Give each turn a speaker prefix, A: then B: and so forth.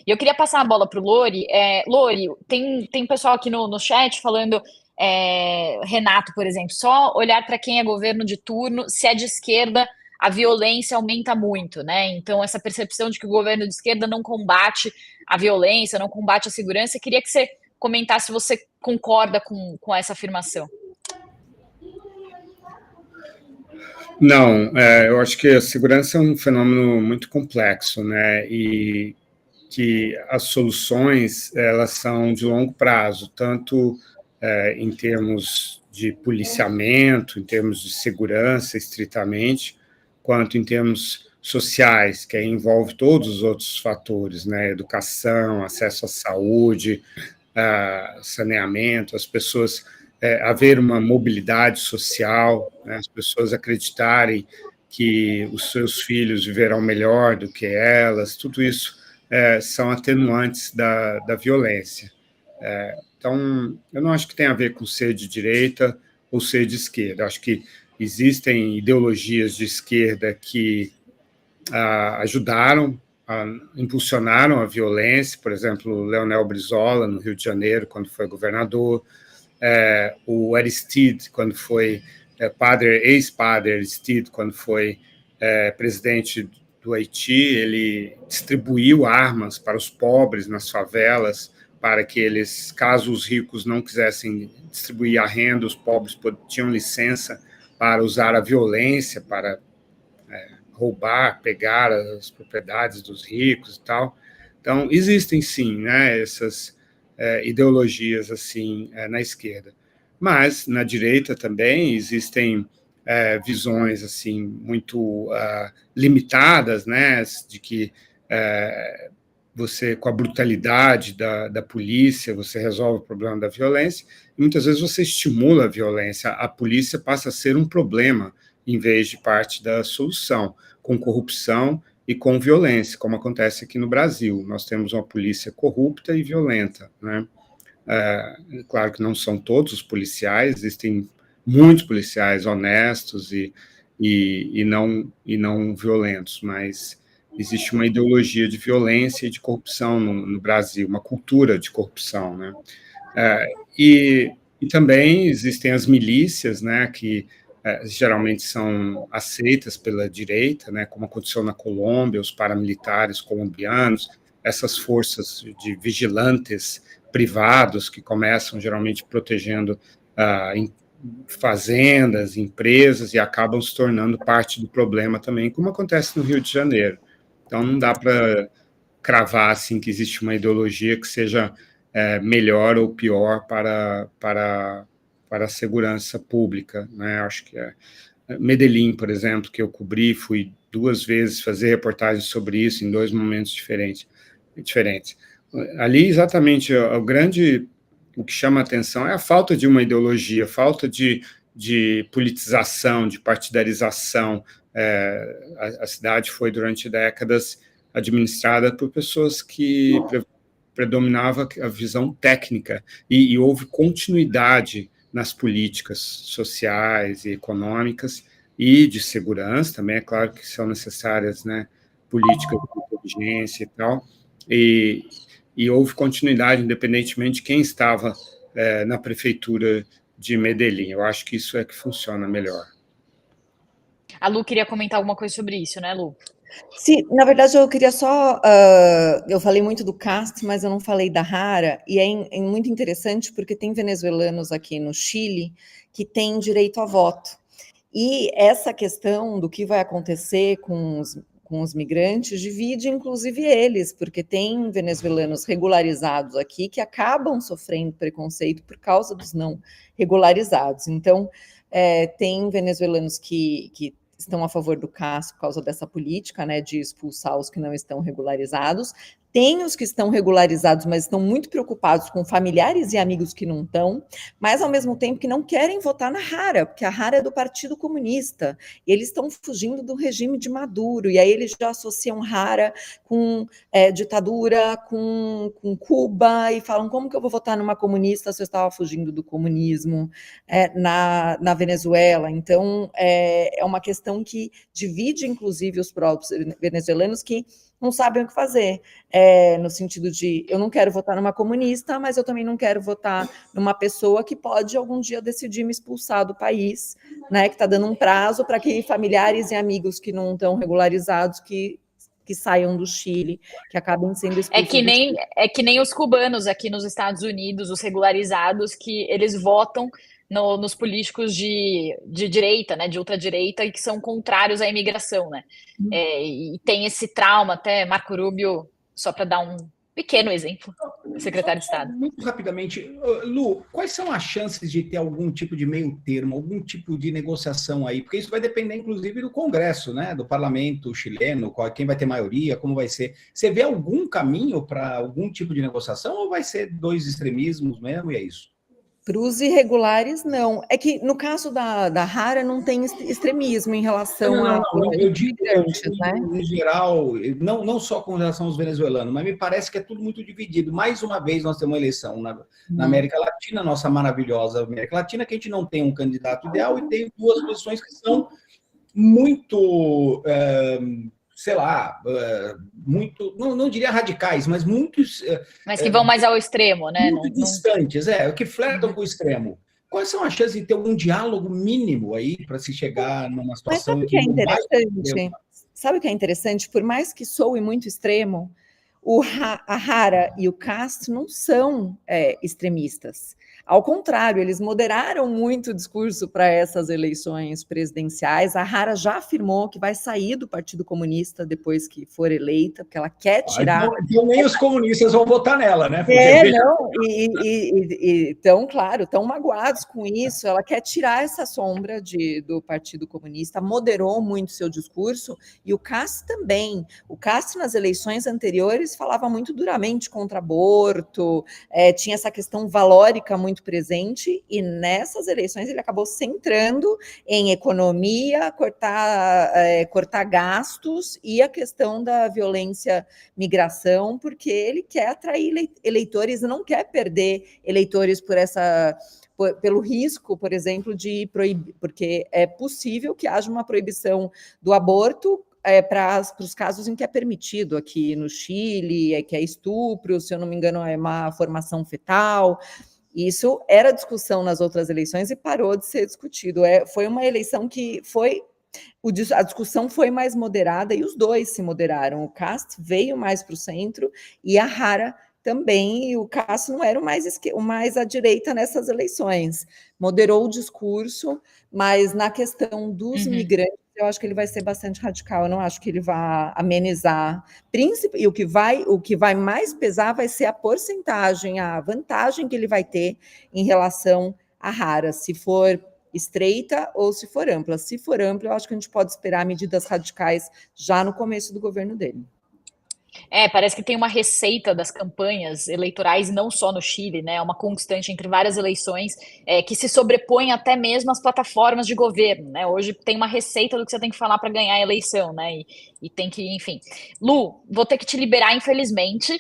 A: E eu queria passar a bola para o Lori. Lori, tem pessoal aqui no chat falando, Renato, por exemplo, só olhar para quem é governo de turno, se é de esquerda, a violência aumenta muito, né? Então, essa percepção de que o governo de esquerda não combate a violência, não combate a segurança, eu queria que você comentasse se você concorda com essa afirmação.
B: Não, eu acho que a segurança é um fenômeno muito complexo, né? E que as soluções elas são de longo prazo, tanto em termos de policiamento, em termos de segurança, estritamente, quanto em termos sociais, que aí envolve todos os outros fatores, né? Educação, acesso à saúde, saneamento, as pessoas haver uma mobilidade social, né? As pessoas acreditarem que os seus filhos viverão melhor do que elas, tudo isso são atenuantes da violência. Então, eu não acho que tem a ver com ser de direita ou ser de esquerda. Eu acho que existem ideologias de esquerda que ajudaram, impulsionaram a violência, por exemplo, Leonel Brizola, no Rio de Janeiro, quando foi governador, o Aristide, quando foi ex-padre Aristide, quando foi presidente do Haiti, ele distribuiu armas para os pobres nas favelas, para que eles, caso os ricos não quisessem distribuir a renda, os pobres tinham licença para usar a violência, para roubar, pegar as propriedades dos ricos e tal. Então, existem sim, né, essas ideologias assim na esquerda. Mas na direita também existem visões assim muito limitadas, né, de que você, com a brutalidade da polícia, você resolve o problema da violência, e muitas vezes você estimula a violência, a polícia passa a ser um problema, em vez de parte da solução, com corrupção e com violência, como acontece aqui no Brasil. Nós temos uma polícia corrupta e violenta, né? Claro que não são todos os policiais, existem muitos policiais honestos e não violentos, mas existe uma ideologia de violência e de corrupção no Brasil, uma cultura de corrupção, né? E também existem as milícias, né, que geralmente são aceitas pela direita, né, como aconteceu na Colômbia, os paramilitares colombianos, essas forças de vigilantes privados que começam geralmente protegendo fazendas, empresas e acabam se tornando parte do problema também, como acontece no Rio de Janeiro. Então, não dá para cravar assim que existe uma ideologia que seja melhor ou pior para a segurança pública, né? Acho que Medellín, por exemplo, que eu cobri, fui 2 vezes fazer reportagens sobre isso em 2 momentos diferentes. Ali, exatamente, o que chama a atenção é a falta de uma ideologia, a falta de politização, de partidarização. A cidade foi, durante décadas, administrada por pessoas que predominava a visão técnica e houve continuidade nas políticas sociais e econômicas e de segurança também, é claro que são necessárias, né, políticas de inteligência e tal, e houve continuidade independentemente de quem estava na prefeitura de Medellín. Eu acho que isso é que funciona melhor.
A: A Lu queria comentar alguma coisa sobre isso, né, Lu?
C: Sim, na verdade eu queria só, eu falei muito do CAST, mas eu não falei da Hara, e é muito interessante porque tem venezuelanos aqui no Chile que têm direito a voto. E essa questão do que vai acontecer com os migrantes divide inclusive eles, porque tem venezuelanos regularizados aqui que acabam sofrendo preconceito por causa dos não regularizados. Então, tem venezuelanos que estão a favor do CAS por causa dessa política, né, de expulsar os que não estão regularizados. Tem os que estão regularizados, mas estão muito preocupados com familiares e amigos que não estão, mas ao mesmo tempo que não querem votar na Hara, porque a Hara é do Partido Comunista, e eles estão fugindo do regime de Maduro, e aí eles já associam Hara com ditadura, com Cuba, e falam, como que eu vou votar numa comunista se eu estava fugindo do comunismo na Venezuela? Então, é uma questão que divide, inclusive, os próprios venezuelanos que não sabem o que fazer, no sentido de, eu não quero votar numa comunista, mas eu também não quero votar numa pessoa que pode algum dia decidir me expulsar do país, né, que está dando um prazo para que familiares e amigos que não estão regularizados, que saiam do Chile, que acabem sendo expulsos do Chile.
A: É que nem os cubanos aqui nos Estados Unidos, os regularizados, que eles votam nos políticos de direita, né, de ultradireita, e que são contrários à imigração, né? E tem esse trauma, até Marco Rubio, só para dar um pequeno exemplo, secretário de Estado.
D: Muito rapidamente, Lu, quais são as chances de ter algum tipo de meio termo, algum tipo de negociação aí? Porque isso vai depender, inclusive, do Congresso, né? Do parlamento chileno, quem vai ter maioria, como vai ser. Você vê algum caminho para algum tipo de negociação ou vai ser dois extremismos mesmo e é isso?
C: Para os irregulares, não. É que no caso da Hara não tem extremismo em relação a
D: eu digo,
C: imigrantes, né?
D: Em geral, não só com relação aos venezuelanos, mas me parece que é tudo muito dividido. Mais uma vez nós temos uma eleição na América Latina, nossa maravilhosa América Latina, que a gente não tem um candidato ideal e tem duas posições que são muito... sei lá, muito, não diria radicais, mas muitos...
A: Mas que vão mais ao extremo, né?
D: Muito distantes, que flertam com o extremo. Quais são as chances de ter um diálogo mínimo aí para se chegar numa situação...
C: Mas sabe o que é interessante? Sabe o que é interessante? Por mais que soe muito extremo, a Hara e o Castro não são extremistas. Ao contrário, eles moderaram muito o discurso para essas eleições presidenciais. A Hara já afirmou que vai sair do Partido Comunista depois que for eleita, porque ela quer tirar...
D: Então nem os comunistas vão votar nela, né?
C: Então, claro, estão magoados com isso. Ela quer tirar essa sombra do Partido Comunista, moderou muito seu discurso, e o Castro também. O Castro, nas eleições anteriores, falava muito duramente contra aborto, tinha essa questão valórica muito presente, e nessas eleições ele acabou centrando em economia, cortar gastos e a questão da violência, migração, porque ele quer atrair eleitores, não quer perder eleitores pelo risco, por exemplo, de proibir, porque é possível que haja uma proibição do aborto para os casos em que é permitido, aqui no Chile, que é estupro, se eu não me engano, é uma formação fetal. Isso era discussão nas outras eleições e parou de ser discutido. Foi uma eleição que a discussão foi mais moderada e os dois se moderaram. O Castro veio mais para o centro e a Hara também, e o Castro não era o mais à direita nessas eleições. Moderou o discurso, mas na questão dos migrantes, eu acho que ele vai ser bastante radical. Eu não acho que ele vai amenizar. E o que vai mais pesar vai ser a porcentagem, a vantagem que ele vai ter em relação à Hara, se for estreita ou se for ampla. Se for ampla, eu acho que a gente pode esperar medidas radicais já no começo do governo dele.
A: Parece que tem uma receita das campanhas eleitorais, não só no Chile, né? Uma constante entre várias eleições, que se sobrepõe até mesmo às plataformas de governo, né? Hoje tem uma receita do que você tem que falar para ganhar a eleição, né? E tem que, enfim. Lu, vou ter que te liberar, infelizmente,